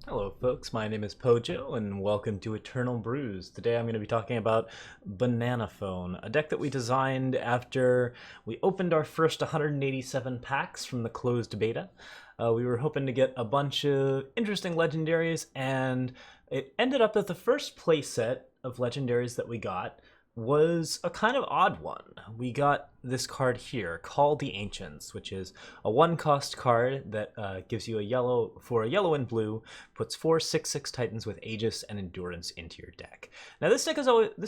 Hello folks, my name is Pojo and welcome to Eternal Brews. Today I'm going to be talking about Banana Phone, a deck that we designed after we opened our first 187 packs from the closed beta. We were hoping to get a bunch of interesting legendaries, and it ended up that the first playset of legendaries that we got was a kind of odd one. We got this card here, Call the Ancients, which is a one-cost card that gives you a yellow and blue, puts 4/6/6 Titans with Aegis and Endurance into your deck. Now this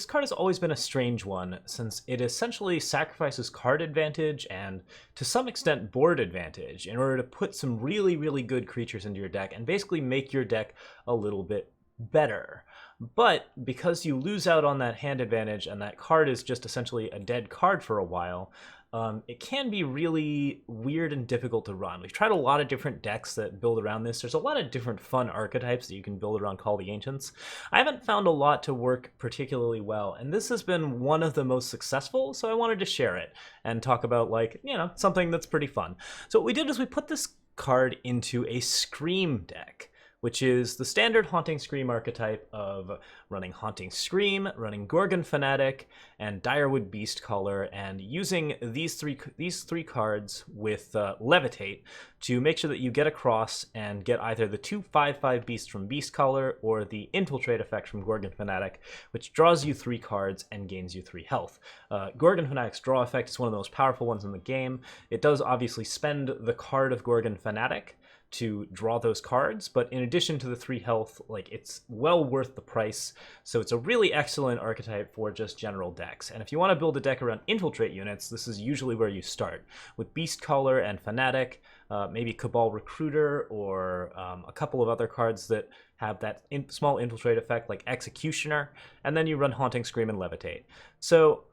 card has always been a strange one, since it essentially sacrifices card advantage and to some extent board advantage in order to put some really good creatures into your deck and basically make your deck a little bit better. But because you lose out on that hand advantage and that card is just essentially a dead card for a while, it can be really weird and difficult to run. We've tried a lot of different decks that build around this. There's a lot of different fun archetypes that you can build around Call the Ancients. I haven't found a lot to work particularly well, and this has been one of the most successful, so I wanted to share it and talk about, like, something that's pretty fun. So what we did is we put this card into a Scream deck, which is the standard Haunting Scream archetype of running Haunting Scream, running Gorgon Fanatic, and Direwood Beastcaller, and using these three cards with Levitate to make sure that you get across and get either the 2/5/5 Beast from Beastcaller or the Infiltrate effect from Gorgon Fanatic, which draws you 3 cards and gains you 3 health. Gorgon Fanatic's draw effect is one of the most powerful ones in the game. It does obviously spend the card of Gorgon Fanatic to draw those cards, but in addition to the 3 health, it's well worth the price. So it's a really excellent archetype for just general decks. And if you want to build a deck around Infiltrate units, this is usually where you start, with Beastcaller and Fanatic, maybe Cabal Recruiter, or a couple of other cards that have that small Infiltrate effect, like Executioner, and then you run Haunting Scream and Levitate. So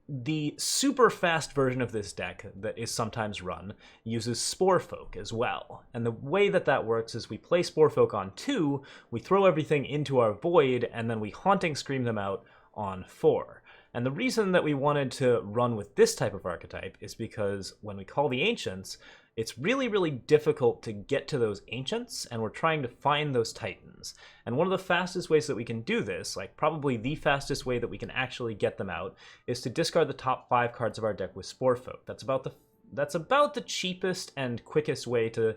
the super fast version of this deck that is sometimes run uses Sporefolk as well. And the way that works is we play Sporefolk on 2, we throw everything into our Void, and then we Haunting Scream them out on 4. And the reason that we wanted to run with this type of archetype is because when we call the Ancients, it's really difficult to get to those Ancients, and we're trying to find those Titans. And one of the fastest ways that we can do this, like probably the fastest way that we can actually get them out, is to discard the top 5 cards of our deck with Sporefolk. That's about the cheapest and quickest way to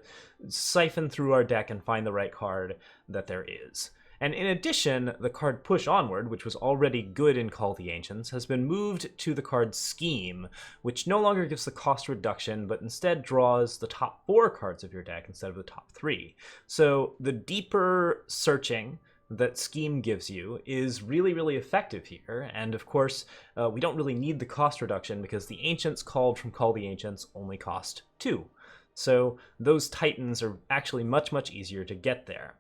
siphon through our deck and find the right card that there is. And in addition, the card Push Onward, which was already good in Call the Ancients, has been moved to the card Scheme, which no longer gives the cost reduction, but instead draws the top 4 cards of your deck instead of the top 3. So the deeper searching that Scheme gives you is really effective here, and of course, we don't really need the cost reduction because the Ancients called from Call the Ancients only cost 2. So those Titans are actually much easier to get there.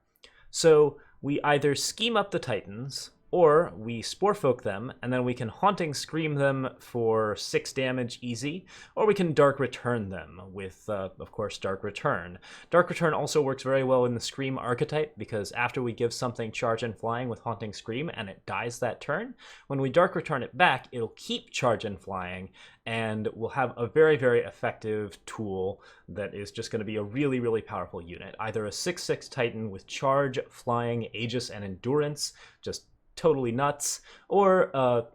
So we either scheme up the Titans, or we Sporefolk them, and then we can Haunting Scream them for 6 damage easy, or we can Dark Return them with, of course, Dark Return. Dark Return also works very well in the Scream archetype, because after we give something Charge and Flying with Haunting Scream and it dies that turn, when we Dark Return it back, it'll keep Charge and Flying, and we'll have a very effective tool that is just going to be a really powerful unit. Either a 6/6 Titan with Charge, Flying, Aegis, and Endurance, just totally nuts, or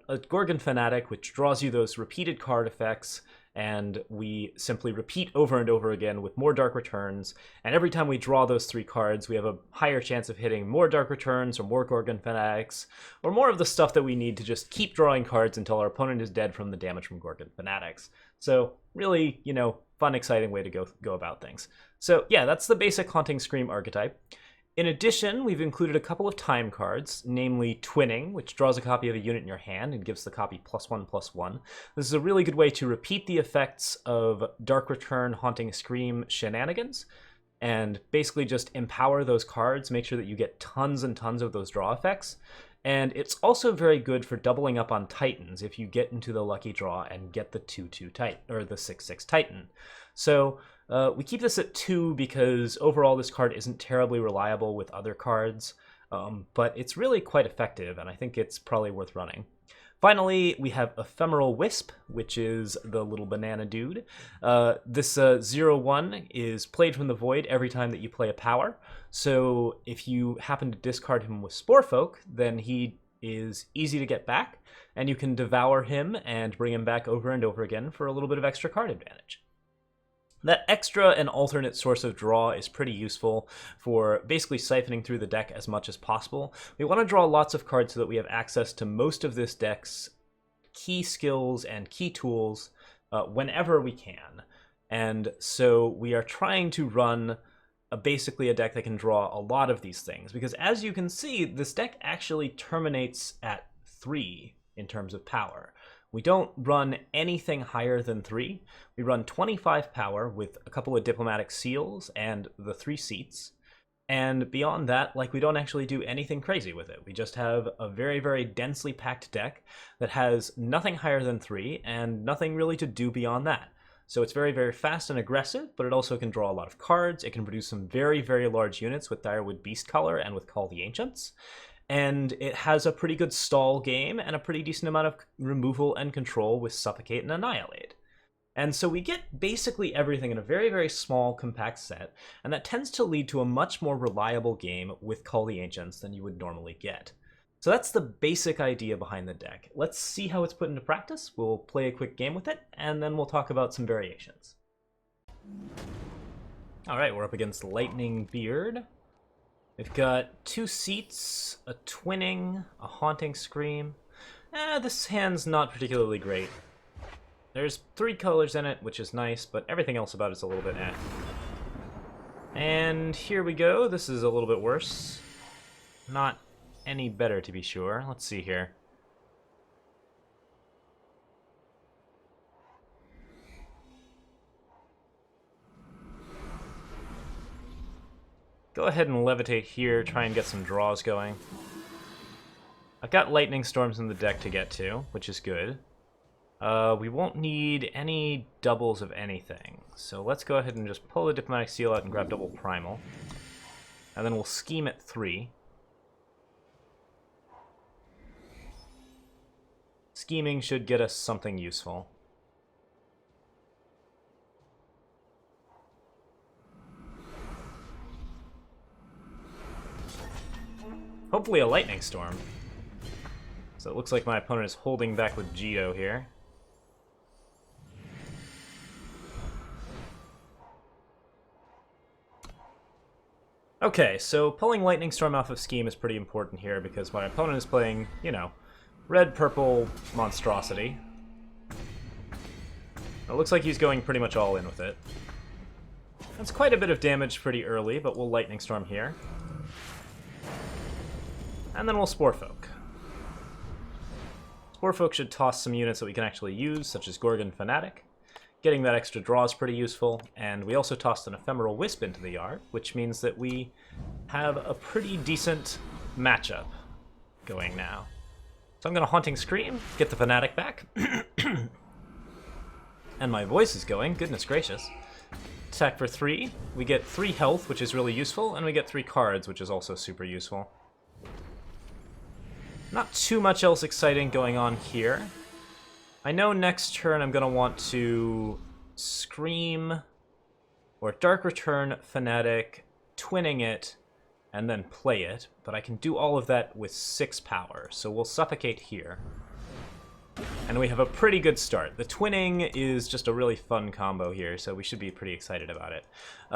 a Gorgon Fanatic, which draws you those repeated card effects, and we simply repeat over and over again with more Dark Returns, and every time we draw those 3 cards, we have a higher chance of hitting more Dark Returns, or more Gorgon Fanatics, or more of the stuff that we need to just keep drawing cards until our opponent is dead from the damage from Gorgon Fanatics. So really, fun, exciting way to go about things. So yeah, that's the basic Haunting Scream archetype. In addition, we've included a couple of time cards, namely Twinning, which draws a copy of a unit in your hand and gives the copy +1/+1. This is a really good way to repeat the effects of Dark Return, Haunting Scream shenanigans, and basically just empower those cards, make sure that you get tons and tons of those draw effects. And it's also very good for doubling up on Titans if you get into the lucky draw and get the 2/2 Titan, or the 6/6 Titan. So we keep this at 2 because overall this card isn't terribly reliable with other cards, but it's really quite effective, and I think it's probably worth running. Finally, we have Ephemeral Wisp, which is the little banana dude. This 0/1 is played from the void every time that you play a power. So if you happen to discard him with Sporefolk, then he is easy to get back, and you can devour him and bring him back over and over again for a little bit of extra card advantage. That extra and alternate source of draw is pretty useful for basically siphoning through the deck as much as possible. We want to draw lots of cards so that we have access to most of this deck's key skills and key tools whenever we can. And so we are trying to run basically a deck that can draw a lot of these things, because as you can see, this deck actually terminates at 3 in terms of power. We don't run anything higher than 3. We run 25 power with a couple of diplomatic seals and the 3 seats. And beyond that, we don't actually do anything crazy with it. We just have a very, very densely packed deck that has nothing higher than 3 and nothing really to do beyond that. So it's very, very fast and aggressive, but it also can draw a lot of cards. It can produce some very, very large units with Direwood Beastcaller and with Call the Ancients. And it has a pretty good stall game and a pretty decent amount of removal and control with Suffocate and Annihilate. And so we get basically everything in a very, very small, compact set, and that tends to lead to a much more reliable game with Call the Ancients than you would normally get. So that's the basic idea behind the deck. Let's see how it's put into practice. We'll play a quick game with it, and then we'll talk about some variations. Alright, we're up against Lightning Beard. We've got 2 seats, a twinning, a haunting scream. This hand's not particularly great. There's 3 colors in it, which is nice, but everything else about it's a little bit eh. And here we go. This is a little bit worse. Not any better, to be sure. Let's see here. Go ahead and levitate here, try and get some draws going. I've got lightning storms in the deck to get to, which is good. We won't need any doubles of anything, so let's go ahead and just pull the Diplomatic Seal out and grab double Primal. And then we'll scheme at 3. Scheming should get us something useful. Hopefully a lightning storm. So it looks like my opponent is holding back with Jito here. Okay, so pulling Lightning Storm off of Scheme is pretty important here because my opponent is playing, red-purple monstrosity. It looks like he's going pretty much all in with it. That's quite a bit of damage pretty early, but we'll Lightning Storm here. And then we'll Sporefolk. Sporefolk should toss some units that we can actually use, such as Gorgon Fanatic. Getting that extra draw is pretty useful, and we also tossed an Ephemeral Wisp into the yard, which means that we have a pretty decent matchup going now. So I'm going to Haunting Scream, get the Fanatic back. And my voice is going, goodness gracious. Attack for 3. We get 3 health, which is really useful, and we get 3 cards, which is also super useful. Not too much else exciting going on here. I know next turn I'm going to want to Scream or Dark Return Fanatic, twinning it, and then play it, but I can do all of that with 6 power, so we'll Suffocate here. And we have a pretty good start. The twinning is just a really fun combo here, so we should be pretty excited about it.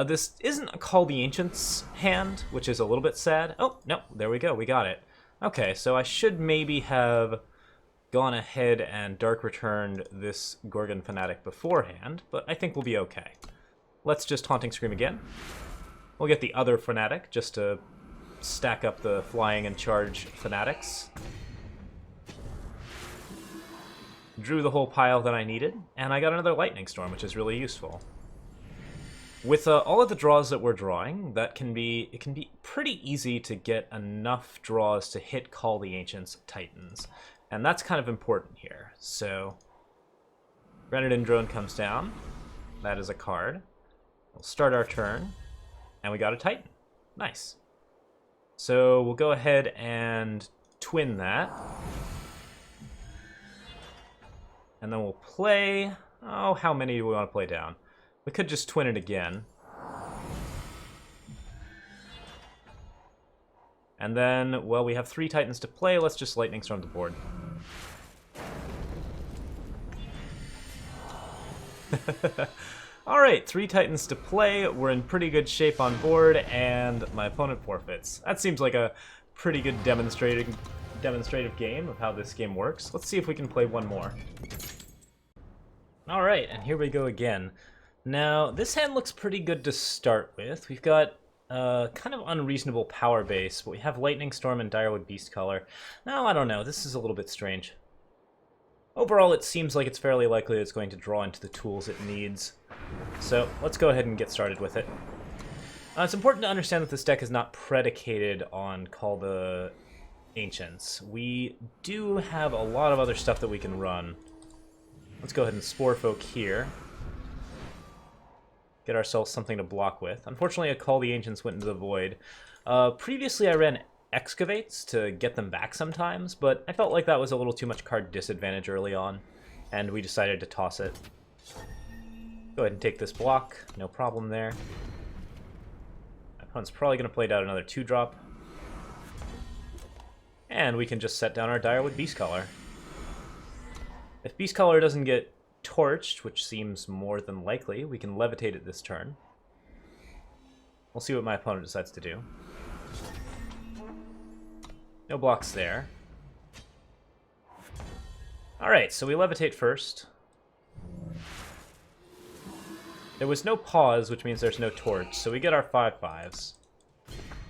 This isn't a Call the Ancients hand, which is a little bit sad. Oh, no, there we go, we got it. Okay, so I should maybe have gone ahead and Dark Returned this Gorgon Fanatic beforehand, but I think we'll be okay. Let's just Haunting Scream again. We'll get the other Fanatic, just to stack up the flying and charge Fanatics. Drew the whole pile that I needed, and I got another Lightning Storm, which is really useful. With all of the draws that we're drawing, it can be pretty easy to get enough draws to hit Call the Ancients Titans. And that's kind of important here. So, Renardin Drone comes down. That is a card. We'll start our turn, and we got a Titan. Nice. So we'll go ahead and twin that. And then we'll play... Oh, how many do we want to play down? We could just twin it again. And then, well, we have 3 Titans to play. Let's just Lightning Storm the board. Alright, 3 Titans to play. We're in pretty good shape on board, and my opponent forfeits. That seems like a pretty good demonstrative game of how this game works. Let's see if we can play one more. Alright, and here we go again. Now, this hand looks pretty good to start with. We've got kind of unreasonable power base, but we have Lightning Storm and Direwood Beastcaller. Now, I don't know, this is a little bit strange. Overall, it seems like it's fairly likely it's going to draw into the tools it needs. So, let's go ahead and get started with it. It's important to understand that this deck is not predicated on Call the Ancients. We do have a lot of other stuff that we can run. Let's go ahead and Spore Folk here. Get ourselves something to block with. Unfortunately, a Call the Ancients went into the void. Previously, I ran Excavates to get them back sometimes, but I felt like that was a little too much card disadvantage early on, and we decided to toss it. Go ahead and take this block. No problem there. My opponent's probably going to play down another 2-drop. And we can just set down our Direwood Beastcaller. If Beastcaller doesn't get torched, which seems more than likely, we can levitate it this turn. We'll see what my opponent decides to do. No blocks there. Alright, so we levitate first. There was no pause, which means there's no torch, so we get our 5/5s.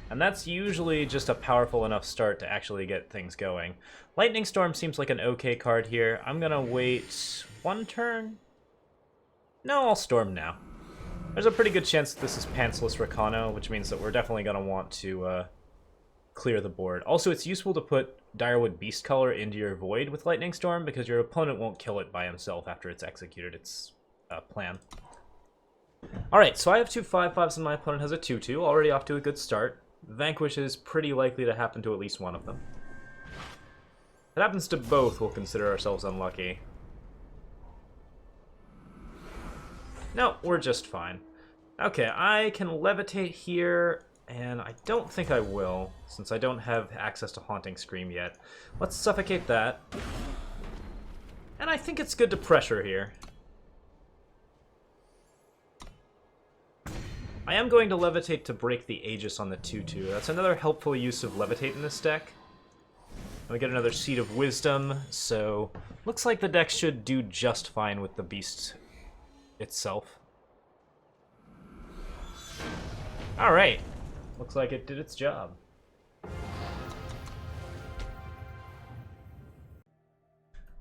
And that's usually just a powerful enough start to actually get things going. Lightning Storm seems like an okay card here. I'm gonna wait 1 turn? No, I'll Storm now. There's a pretty good chance that this is Pantsless Rakano, which means that we're definitely gonna want to clear the board. Also, it's useful to put Direwood Beastcaller into your void with Lightning Storm, because your opponent won't kill it by himself after it's executed its plan. Alright, so I have 2 5/5s and my opponent has a 2/2, already off to a good start. Vanquish is pretty likely to happen to at least one of them. If it happens to both, we'll consider ourselves unlucky. No, we're just fine. Okay, I can levitate here, and I don't think I will, since I don't have access to Haunting Scream yet. Let's suffocate that. And I think it's good to pressure here. I am going to levitate to break the Aegis on the 2/2. That's another helpful use of levitate in this deck. And we get another Seed of Wisdom, so looks like the deck should do just fine with the beast itself. Alright. Looks like it did its job.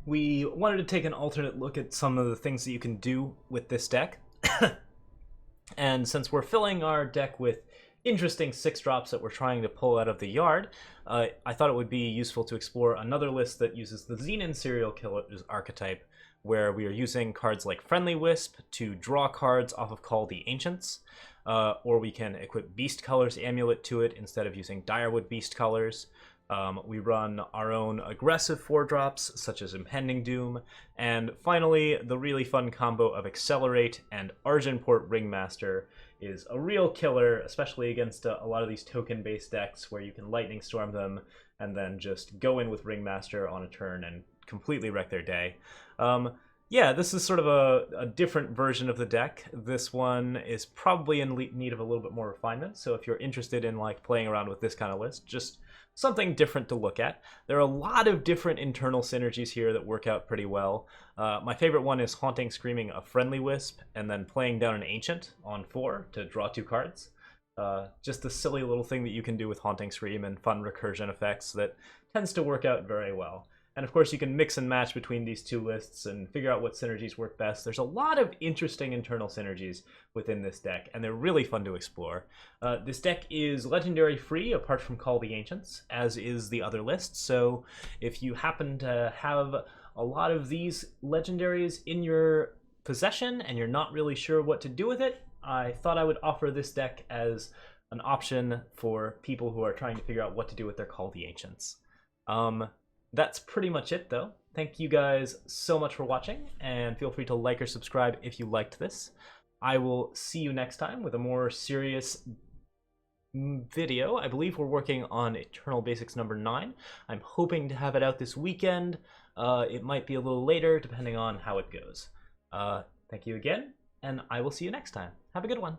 We wanted to take an alternate look at some of the things that you can do with this deck. And since we're filling our deck with interesting 6-drops that we're trying to pull out of the yard, I thought it would be useful to explore another list that uses the Xenon Serial Killer's archetype, where we are using cards like Friendly Wisp to draw cards off of Call the Ancients, or we can equip Beastcaller's Amulet to it instead of using Direwood Beastcallers. We run our own aggressive 4-drops, such as Impending Doom, and finally, the really fun combo of Accelerate and Argenport Ringmaster is a real killer, especially against a lot of these token-based decks where you can Lightning Storm them and then just go in with Ringmaster on a turn and completely wreck their day. Yeah, this is sort of a different version of the deck. This one is probably in need of a little bit more refinement, so if you're interested in like playing around with this kind of list, just something different to look at. There are a lot of different internal synergies here that work out pretty well. My favorite one is Haunting Screaming a Friendly Wisp and then playing down an Ancient on 4 to draw 2 cards. Just a silly little thing that you can do with Haunting Scream and fun recursion effects that tends to work out very well. And of course you can mix and match between these 2 lists and figure out what synergies work best. There's a lot of interesting internal synergies within this deck, and they're really fun to explore. This deck is legendary free apart from Call the Ancients, as is the other list, so if you happen to have a lot of these legendaries in your possession and you're not really sure what to do with it, I thought I would offer this deck as an option for people who are trying to figure out what to do with their Call the Ancients. That's pretty much it, though. Thank you guys so much for watching, and feel free to like or subscribe if you liked this. I will see you next time with a more serious video. I believe we're working on Eternal Basics number 9. I'm hoping to have it out this weekend. It might be a little later, depending on how it goes. Thank you again, and I will see you next time. Have a good one.